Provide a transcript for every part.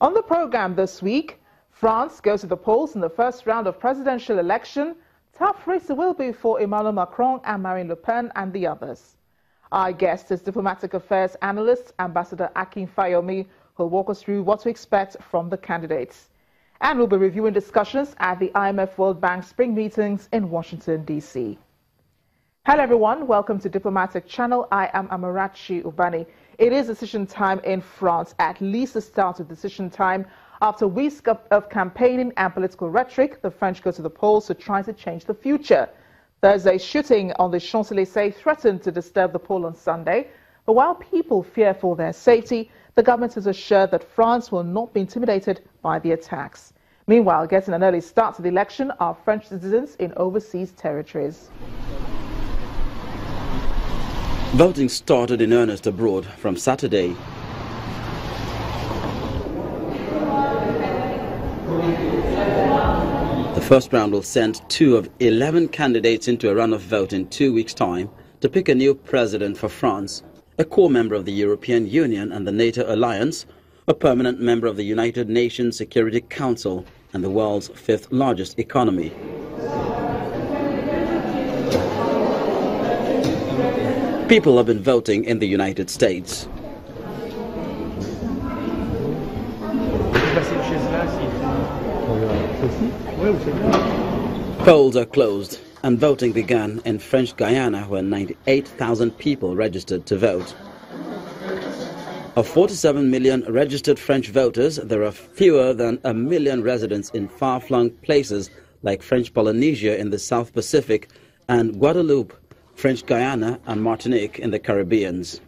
On the program this week, France goes to the polls in the first round of presidential election. Tough race it will be for Emmanuel Macron and Marine Le Pen and the others. Our guest is diplomatic affairs analyst, Ambassador Akin Fayomi, who will walk us through what to expect from the candidates. And we'll be reviewing discussions at the IMF World Bank spring meetings in Washington, D.C. Hello, everyone. Welcome to Diplomatic Channel. I am Amarachi Ubani. It is decision time in France, at least the start of decision time. After weeks of campaigning and political rhetoric, the French go to the polls to try to change the future. Thursday's shooting on the Champs-Élysées threatened to disturb the poll on Sunday. But while people fear for their safety, the government has assured that France will not be intimidated by the attacks. Meanwhile, getting an early start to the election are French citizens in overseas territories. Voting started in earnest abroad from Saturday. The first round will send 2 of 11 candidates into a runoff vote in 2 weeks' time to pick a new president for France, a core member of the European Union and the NATO alliance, a permanent member of the United Nations Security Council and the world's 5th largest economy. People have been voting in the United States. Polls are closed and voting began in French Guiana, where 98,000 people registered to vote. Of 47 million registered French voters, there are fewer than 1 million residents in far-flung places like French Polynesia in the South Pacific and Guadeloupe, French Guiana and Martinique in the Caribbean. Je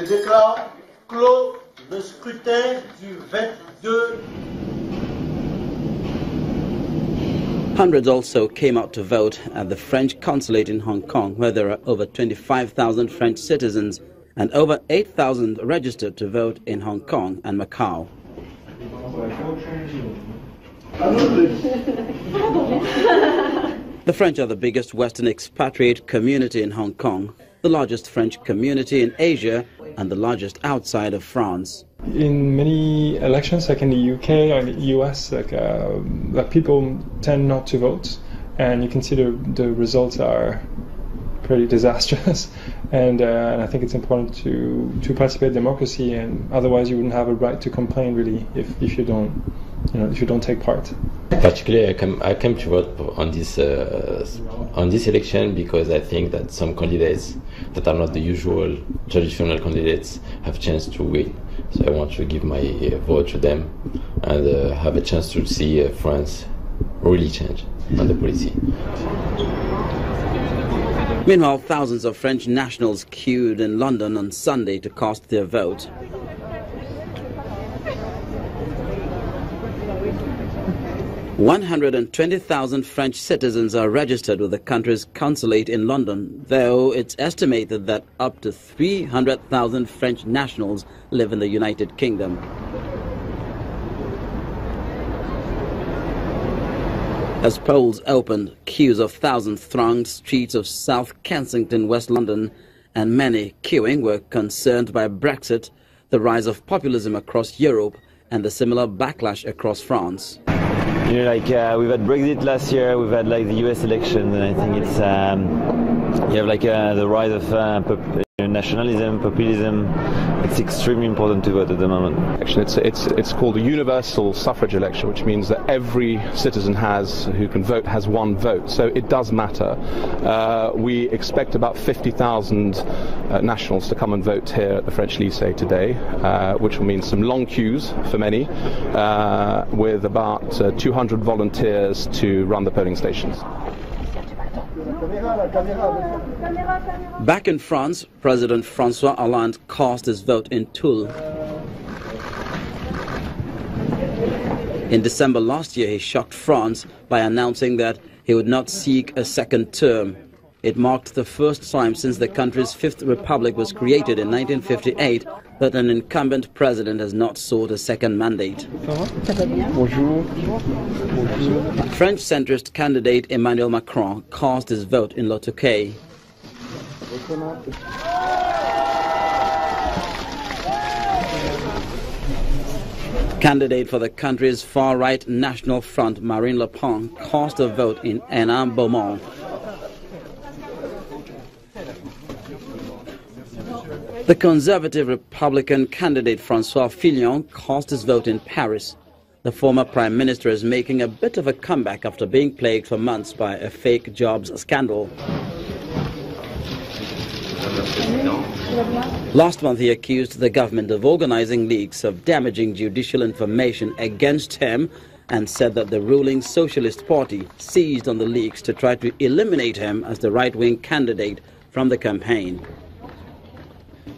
déclare clos le scrutin du 22. Hundreds also came out to vote at the French consulate in Hong Kong, where there are over 25,000 French citizens and over 8,000 registered to vote in Hong Kong and Macau. The French are the biggest Western expatriate community in Hong Kong, the largest French community in Asia, and the largest outside of France. In many elections, like in the UK or in the US, people tend not to vote, and you can see the results are pretty disastrous. And I think it's important to participate in democracy, and otherwise you wouldn't have a right to complain really if you don't take part. Particularly, I came to vote on this election because I think that some candidates that are not the usual traditional candidates have chance to win. So I want to give my vote to them and have a chance to see France really change on the policy. Meanwhile, thousands of French nationals queued in London on Sunday to cast their vote. "120,000 French citizens are registered with the country's consulate in London, though it's estimated that up to 300,000 French nationals live in the United Kingdom. As polls opened, queues of thousands thronged streets of South Kensington, West London, and many queuing were concerned by Brexit, the rise of populism across Europe, and the similar backlash across France. You know, we've had Brexit last year, we've had the US election, and I think it's you have the rise of nationalism, populism. It's extremely important to vote at the moment. Actually, it's called a universal suffrage election, which means that every citizen who can vote has one vote. So it does matter. We expect about 50,000 nationals to come and vote here at the French Lycée today, which will mean some long queues for many, with about 200 volunteers to run the polling stations. Back in France, President François Hollande cast his vote in Toul. In December last year, he shocked France by announcing that he would not seek a second term. It marked the first time since the country's Fifth Republic was created in 1958 that an incumbent president has not sought a second mandate. French centrist candidate Emmanuel Macron cast his vote in Le Touquet. Candidate for the country's far-right National Front, Marine Le Pen, cost a vote in Hénin-Beaumont. The Conservative Republican candidate François Fillon cost his vote in Paris. The former Prime Minister is making a bit of a comeback after being plagued for months by a fake jobs scandal. Last month he accused the government of organizing leaks of damaging judicial information against him and said that the ruling Socialist Party seized on the leaks to try to eliminate him as the right-wing candidate from the campaign.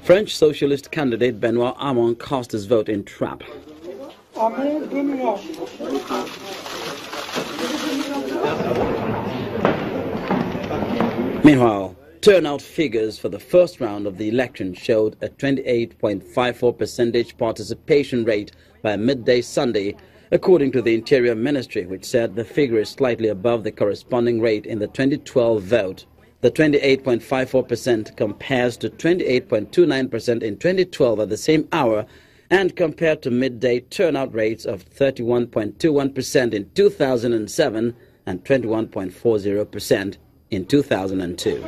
French socialist candidate Benoît Hamon cast his vote in Trappes. Meanwhile, turnout figures for the first round of the election showed a 28.54% participation rate by midday Sunday, according to the Interior Ministry, which said the figure is slightly above the corresponding rate in the 2012 vote. The 28.54% compares to 28.29% in 2012 at the same hour, and compared to midday turnout rates of 31.21% in 2007 and 21.40% in 2002.